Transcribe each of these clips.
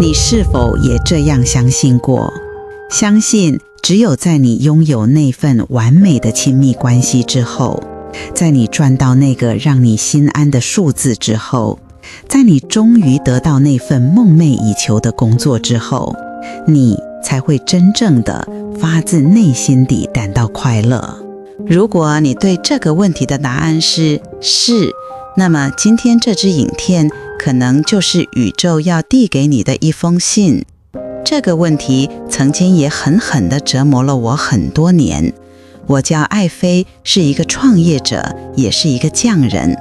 你是否也这样相信过？相信只有在你拥有那份完美的亲密关系之后，在你赚到那个让你心安的数字之后，在你终于得到那份梦寐以求的工作之后，你才会真正的发自内心地感到快乐。如果你对这个问题的答案是，那么今天这支影片可能就是宇宙要递给你的一封信。这个问题曾经也狠狠地折磨了我很多年。我叫艾菲，是一个创业者，也是一个匠人。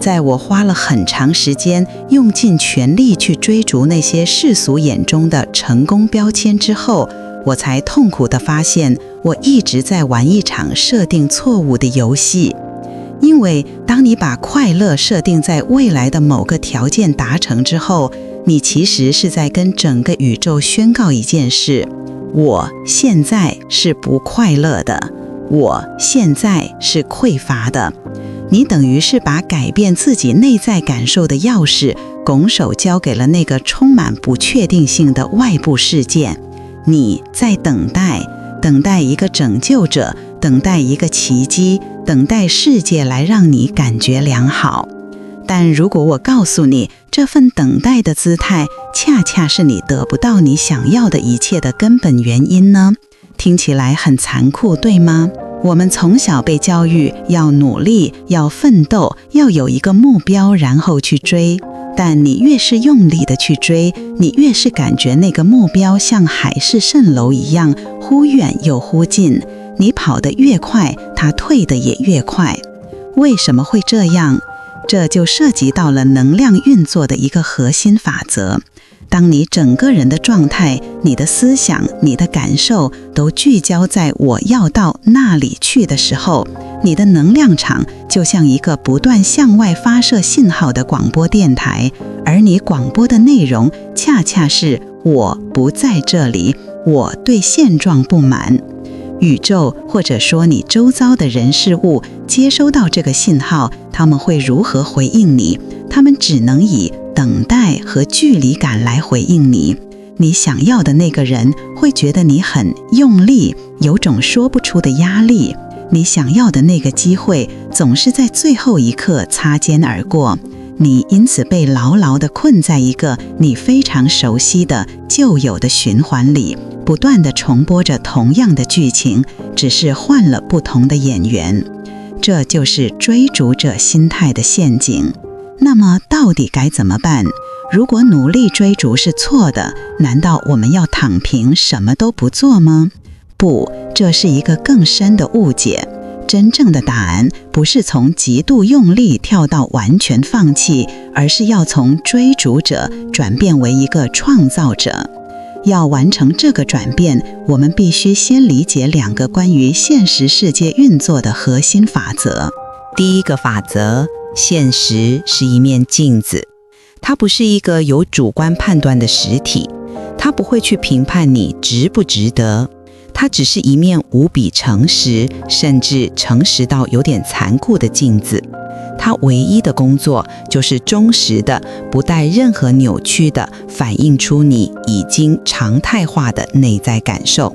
在我花了很长时间，用尽全力去追逐那些世俗眼中的成功标签之后，我才痛苦地发现，我一直在玩一场设定错误的游戏。因为当你把快乐设定在未来的某个条件达成之后，你其实是在跟整个宇宙宣告一件事：我现在是不快乐的，我现在是匮乏的。你等于是把改变自己内在感受的钥匙拱手交给了那个充满不确定性的外部事件。你在等待一个拯救者，等待一个奇迹，等待世界来让你感觉良好。但如果我告诉你，这份等待的姿态恰恰是你得不到你想要的一切的根本原因呢？听起来很残酷，对吗？我们从小被教育要努力，要奋斗，要有一个目标，然后去追。但你越是用力的去追，你越是感觉那个目标像海市蜃楼一样，忽远又忽近。你跑得越快，它退得也越快。为什么会这样？这就涉及到了能量运作的一个核心法则。当你整个人的状态、你的思想、你的感受都聚焦在我要到那里去的时候，你的能量场就像一个不断向外发射信号的广播电台，而你广播的内容恰恰是我不在这里，我对现状不满。宇宙或者说你周遭的人事物接收到这个信号，他们会如何回应你？他们只能以等待和距离感来回应你。你想要的那个人会觉得你很用力，有种说不出的压力。你想要的那个机会总是在最后一刻擦肩而过，你因此被牢牢地困在一个你非常熟悉的旧有的循环里，不断地重播着同样的剧情，只是换了不同的演员。这就是追逐者心态的陷阱。那么到底该怎么办？如果努力追逐是错的，难道我们要躺平什么都不做吗？不，这是一个更深的误解。真正的答案不是从极度用力跳到完全放弃，而是要从追逐者转变为一个创造者。要完成这个转变，我们必须先理解两个关于现实世界运作的核心法则。第一个法则，现实是一面镜子，它不是一个有主观判断的实体，它不会去评判你值不值得，它只是一面无比诚实，甚至诚实到有点残酷的镜子。它唯一的工作就是忠实的，不带任何扭曲的反映出你已经常态化的内在感受。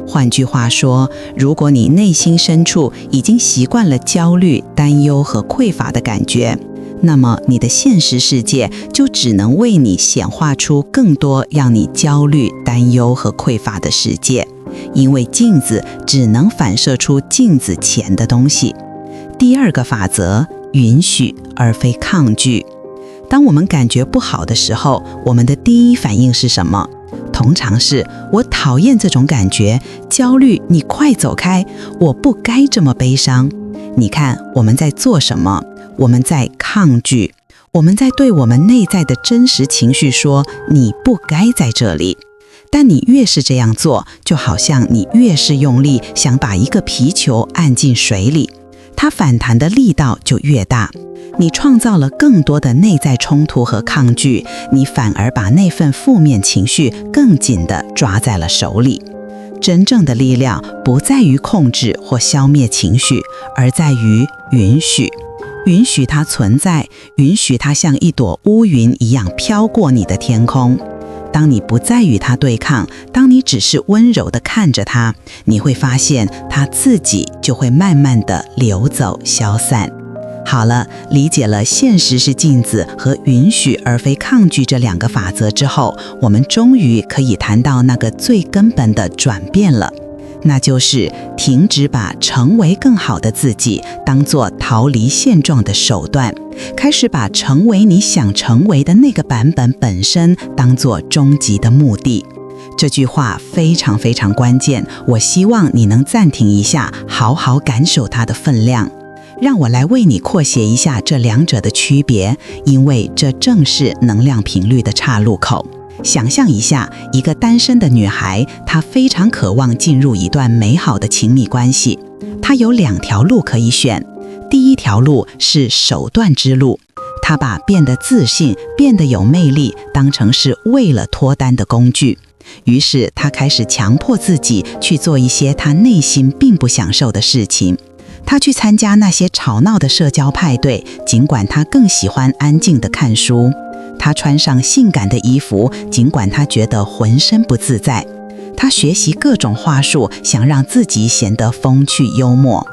换句话说，如果你内心深处已经习惯了焦虑、担忧和匮乏的感觉，那么你的现实世界就只能为你显化出更多让你焦虑、担忧和匮乏的世界，因为镜子只能反射出镜子前的东西。第二个法则，允许而非抗拒。当我们感觉不好的时候，我们的第一反应是什么？通常是我讨厌这种感觉，焦虑，你快走开，我不该这么悲伤。你看我们在做什么？我们在抗拒，我们在对我们内在的真实情绪说，你不该在这里。但你越是这样做，就好像你越是用力想把一个皮球按进水里，它反弹的力道就越大。你创造了更多的内在冲突和抗拒，你反而把那份负面情绪更紧地抓在了手里。真正的力量不在于控制或消灭情绪，而在于允许。允许它存在，允许它像一朵乌云一样飘过你的天空。当你不再与它对抗，当你只是温柔地看着它，你会发现它自己就会慢慢地流走消散。好了，理解了现实是镜子和允许而非抗拒这2个法则之后，我们终于可以谈到那个最根本的转变了，那就是停止把成为更好的自己当作逃离现状的手段，开始把成为你想成为的那个版本本身当作终极的目的。这句话非常非常关键，我希望你能暂停一下，好好感受它的分量。让我来为你扩写一下这2者的区别，因为这正是能量频率的岔路口。想象一下，一个单身的女孩，她非常渴望进入一段美好的亲密关系。她有2条路可以选。第一条路是手段之路，她把变得自信、变得有魅力当成是为了脱单的工具。于是她开始强迫自己去做一些她内心并不享受的事情。他去参加那些吵闹的社交派对，尽管他更喜欢安静地看书。他穿上性感的衣服，尽管他觉得浑身不自在。他学习各种话术，想让自己显得风趣幽默。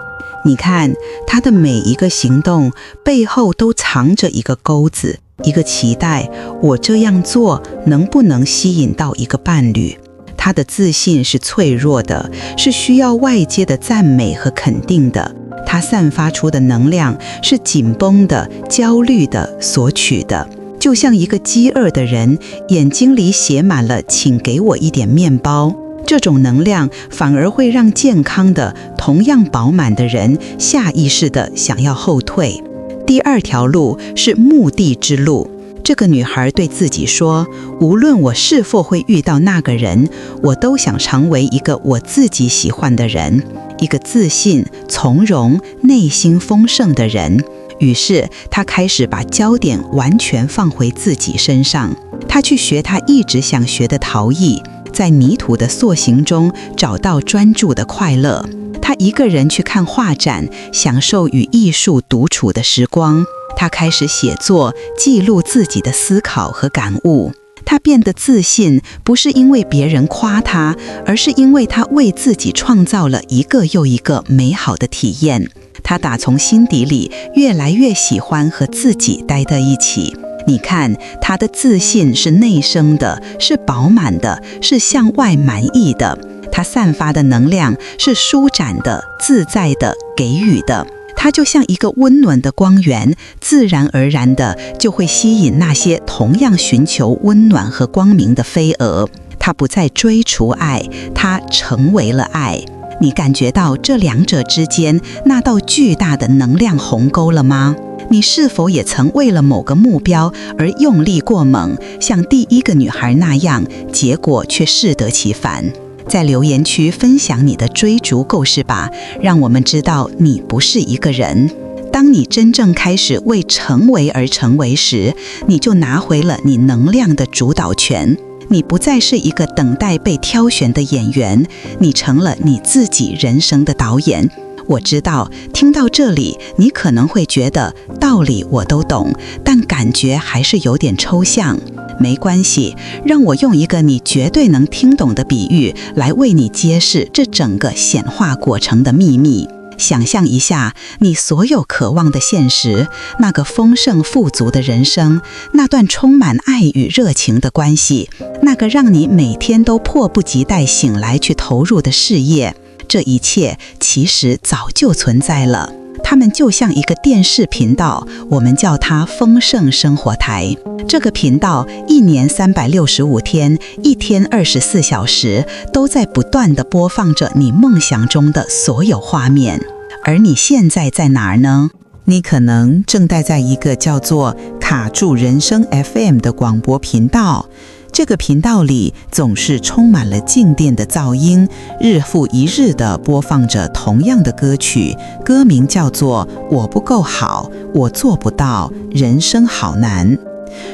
你看，他的每一个行动背后都藏着一个钩子，一个期待，我这样做能不能吸引到一个伴侣？他的自信是脆弱的，是需要外界的赞美和肯定的。他散发出的能量是紧绷的、焦虑的、索取的，就像一个饥饿的人，眼睛里写满了请给我一点面包。这种能量反而会让健康的、同样饱满的人下意识地想要后退。第2条路是目的之路。这个女孩对自己说，无论我是否会遇到那个人，我都想成为一个我自己喜欢的人，一个自信、从容、内心丰盛的人。于是她开始把焦点完全放回自己身上。她去学她一直想学的陶艺，在泥土的塑形中找到专注的快乐。她一个人去看画展，享受与艺术独处的时光。他开始写作，记录自己的思考和感悟。他变得自信，不是因为别人夸他，而是因为他为自己创造了一个又一个美好的体验。他打从心底里越来越喜欢和自己待在一起。你看，他的自信是内生的，是饱满的，是向外满意的。他散发的能量是舒展的、自在的、给予的。它就像一个温暖的光源，自然而然的就会吸引那些同样寻求温暖和光明的飞蛾。它不再追逐爱，它成为了爱。你感觉到这2者之间那道巨大的能量鸿沟了吗？你是否也曾为了某个目标而用力过猛，像第1个女孩那样，结果却适得其反？在留言区分享你的追逐故事吧，让我们知道你不是一个人。当你真正开始为成为而成为时，你就拿回了你能量的主导权。你不再是一个等待被挑选的演员，你成了你自己人生的导演。我知道，听到这里，你可能会觉得道理我都懂，但感觉还是有点抽象。没关系，让我用一个你绝对能听懂的比喻来为你揭示这整个显化过程的秘密。想象一下，你所有渴望的现实，那个丰盛富足的人生，那段充满爱与热情的关系，那个让你每天都迫不及待醒来去投入的事业，这一切其实早就存在了。它们就像一个电视频道，我们叫它丰盛生活台。这个频道1年365天，1天24小时，都在不断地播放着你梦想中的所有画面。而你现在在哪儿呢？你可能正待在一个叫做卡住人生 FM 的广播频道。这个频道里总是充满了静电的噪音，日复一日地播放着同样的歌曲，歌名叫做《我不够好，我做不到，人生好难》。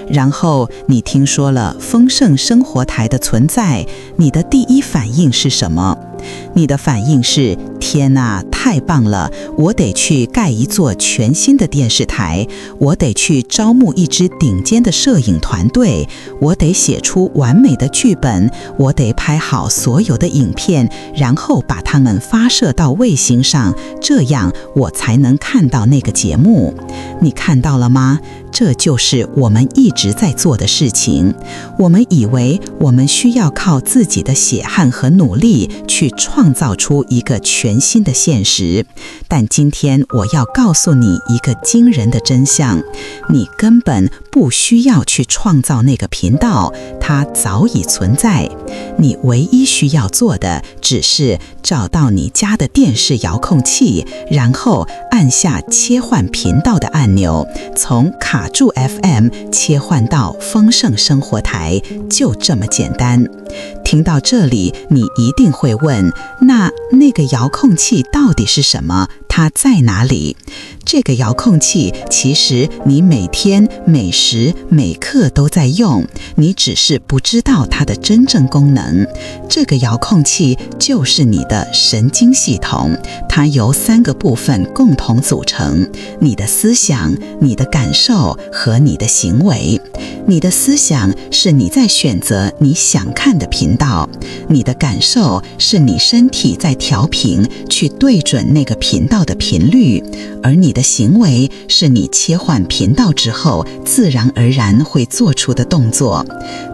然后你听说了丰盛生活台的存在，你的第一反应是什么？你的反应是：天哪，太棒了！我得去盖一座全新的电视台，我得去招募一支顶尖的摄影团队，我得写出完美的剧本，我得拍好所有的影片，然后把它们发射到卫星上，这样我才能看到那个节目。你看到了吗？这就是我们一直在做的事情。我们以为我们需要靠自己的血汗和努力去创造出一个全新的现实，但今天我要告诉你一个惊人的真相：你根本不需要去创造那个频道，它早已存在。你唯一需要做的只是找到你家的电视遥控器，然后按下切换频道的按钮，从卡住 FM 切换到丰盛生活台，就这么简单。听到这里，你一定会问，那个遥控器到底是什么？它在哪里？这个遥控器其实你每天每时每刻都在用，你只是不知道它的真正功能。这个遥控器就是你的神经系统，它由3个部分共同组成：你的思想、你的感受和你的行为。你的思想是你在选择你想看的频道，你的感受是你身体在调频去对准那个频道的频率，而你的行为是你切换频道之后自然而然会做出的动作。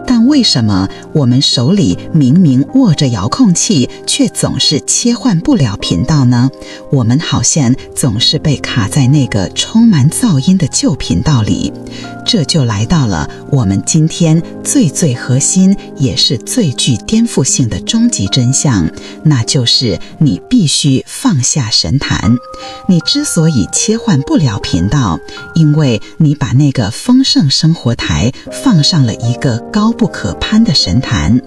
但为什么我们手里明明握着遥控器，却总是切换不了频道呢？我们好像总是被卡在那个充满噪音的旧频道里。这就来到了我们今天最核心也是最具颠覆性的终极真相，那就是你必须放下神坛。你之所以切换不了频道，因为你把那个丰盛生活台放上了一个高不可攀的神坛。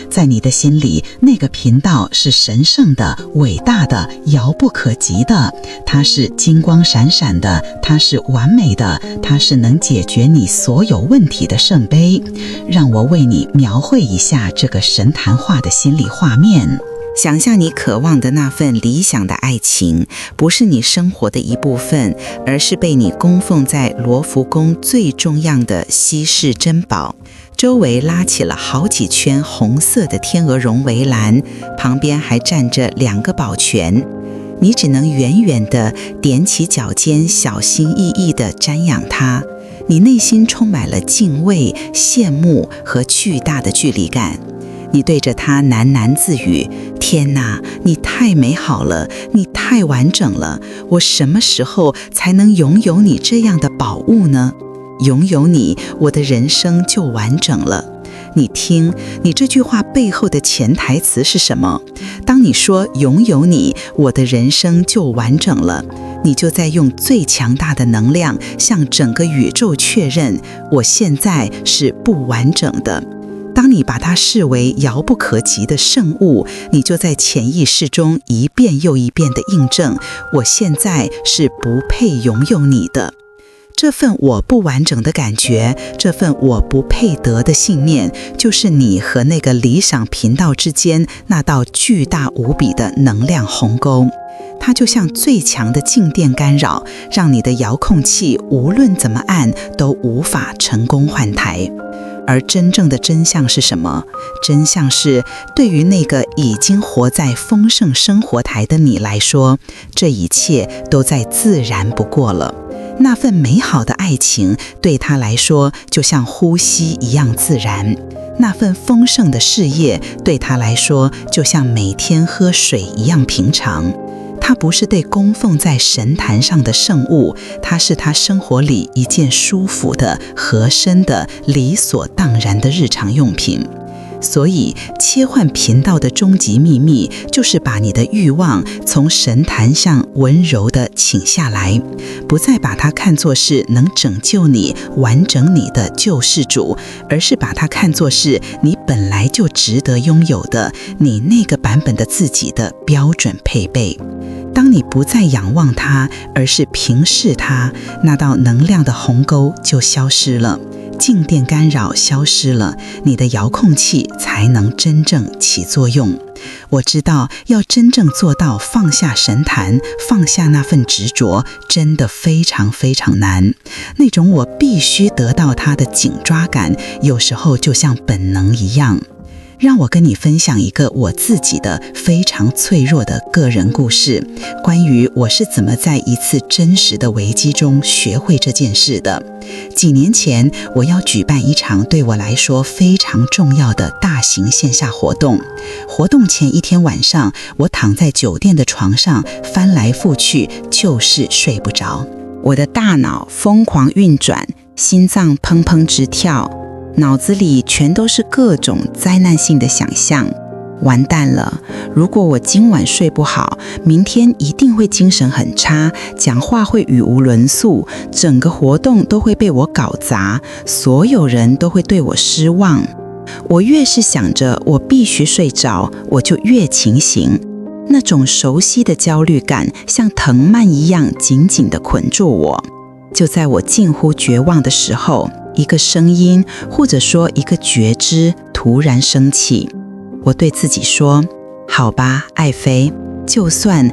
在你的心里，那个频道是神圣的、伟大的、遥不可及的，它是金光闪闪的，它是完美的，它是能解决你所有问题的圣杯。让我为你描绘一下这个神坛化的心理画面。想象你渴望的那份理想的爱情，不是你生活的一部分，而是被你供奉在罗浮宫最重要的稀世珍宝。周围拉起了好几圈红色的天鹅绒围栏，旁边还站着2个保全。你只能远远地踮起脚尖，小心翼翼地瞻仰它。你内心充满了敬畏、羡慕和巨大的距离感。你对着它喃喃自语：天哪，你太美好了，你太完整了，我什么时候才能拥有你这样的宝物呢？拥有你，我的人生就完整了。你听，你这句话背后的潜台词是什么？当你说拥有你，我的人生就完整了，你就在用最强大的能量向整个宇宙确认，我现在是不完整的。当你把它视为遥不可及的圣物，你就在潜意识中一遍又一遍地印证，我现在是不配拥有你的。这份我不完整的感觉，这份我不配得的信念，就是你和那个理想频道之间那道巨大无比的能量鸿沟。它就像最强的静电干扰，让你的遥控器无论怎么按都无法成功换台。而真正的真相是什么？真相是，对于那个已经活在丰盛生活台的你来说，这一切都再自然不过了。那份美好的爱情对他来说就像呼吸一样自然，那份丰盛的事业对他来说就像每天喝水一样平常。它不是被供奉在神坛上的圣物，它是他生活里一件舒服的、合身的、理所当然的日常用品。所以切换频道的终极秘密，就是把你的欲望从神坛上温柔地请下来，不再把它看作是能拯救你、完整你的救世主，而是把它看作是你本来就值得拥有的，你那个版本的自己的标准配备。当你不再仰望它，而是平视它，那道能量的鸿沟就消失了。静电干扰消失了，你的遥控器才能真正起作用。我知道要真正做到放下神坛，放下那份执着，真的非常非常难。那种我必须得到它的紧抓感，有时候就像本能一样。让我跟你分享一个我自己的非常脆弱的个人故事，关于我是怎么在一次真实的危机中学会这件事的。几年前，我要举办一场对我来说非常重要的大型线下活动。活动前一天晚上，我躺在酒店的床上，翻来覆去，就是睡不着。我的大脑疯狂运转，心脏砰砰直跳，脑子里全都是各种灾难性的想象。完蛋了，如果我今晚睡不好，明天一定会精神很差，讲话会语无伦次，整个活动都会被我搞砸，所有人都会对我失望。我越是想着我必须睡着，我就越清醒。那种熟悉的焦虑感像藤蔓一样紧紧地捆住我。就在我近乎绝望的时候，一个声音，或者说一个觉知突然升起。我对自己说，好吧，艾菲，就算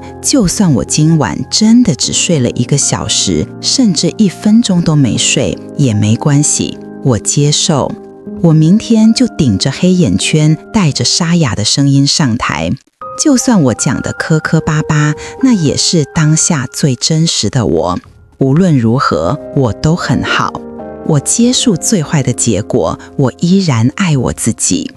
我今晚真的只睡了1个小时，甚至1分钟都没睡也没关系，我接受。我明天就顶着黑眼圈，带着沙哑的声音上台。就算我讲的磕磕巴巴，那也是当下最真实的我。无论如何，我都很好。我接受最坏的结果，我依然爱我自己。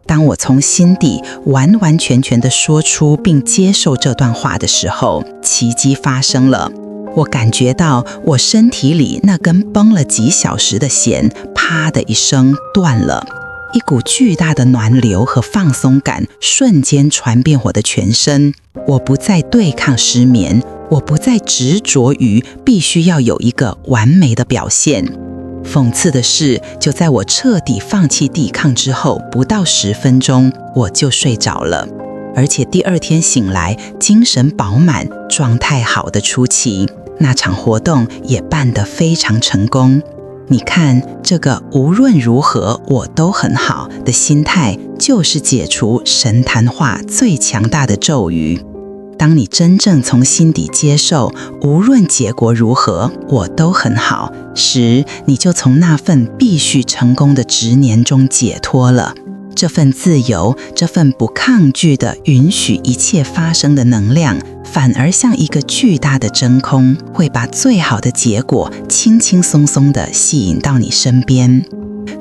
当我从心底完完全全地说出并接受这段话的时候，奇迹发生了。我感觉到我身体里那根绷了几小时的弦，啪的一声断了。一股巨大的暖流和放松感瞬间传遍我的全身。我不再对抗失眠，我不再执着于必须要有一个完美的表现。讽刺的是，就在我彻底放弃抵抗之后，不到10分钟，我就睡着了。而且第二天醒来，精神饱满，状态好的出奇。那场活动也办得非常成功。你看，这个无论如何我都很好的心态，就是解除神坛化最强大的咒语。当你真正从心底接受，无论结果如何，我都很好时，你就从那份必须成功的执念中解脱了。这份自由，这份不抗拒的允许一切发生的能量，反而像一个巨大的真空，会把最好的结果轻轻松松地吸引到你身边。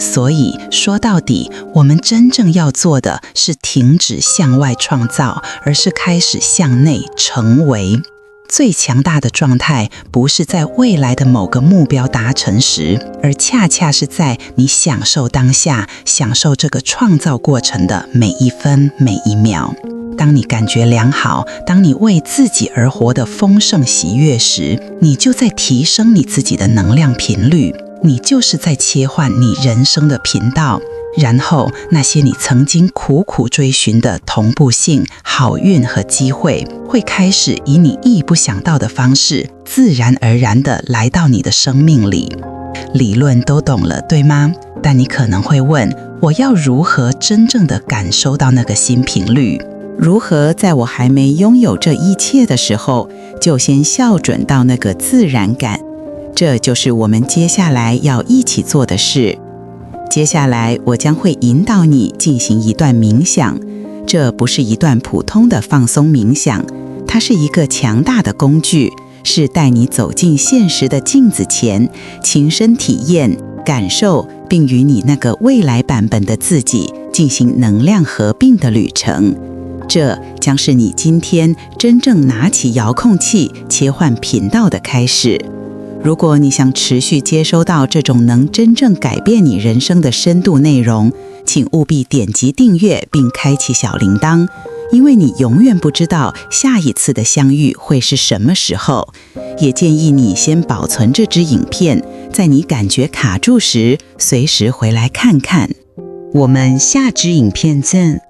所以说到底，我们真正要做的是停止向外创造，而是开始向内成为。最强大的状态不是在未来的某个目标达成时，而恰恰是在你享受当下，享受这个创造过程的每一分每一秒。当你感觉良好，当你为自己而活的丰盛喜悦时，你就在提升你自己的能量频率，你就是在切换你人生的频道。然后那些你曾经苦苦追寻的同步性、好运和机会，会开始以你意不想到的方式，自然而然地来到你的生命里。理论都懂了，对吗？但你可能会问，我要如何真正地感受到那个新频率？如何在我还没拥有这一切的时候，就先校准到那个自然感？这就是我们接下来要一起做的事。接下来我将会引导你进行一段冥想，这不是一段普通的放松冥想，它是一个强大的工具，是带你走进现实的镜子前，亲身体验、感受，并与你那个未来版本的自己进行能量合并的旅程。这将是你今天真正拿起遥控器切换频道的开始。如果你想持续接收到这种能真正改变你人生的深度内容，请务必点击订阅并开启小铃铛，因为你永远不知道下一次的相遇会是什么时候。也建议你先保存这支影片，在你感觉卡住时，随时回来看看。我们下支影片见。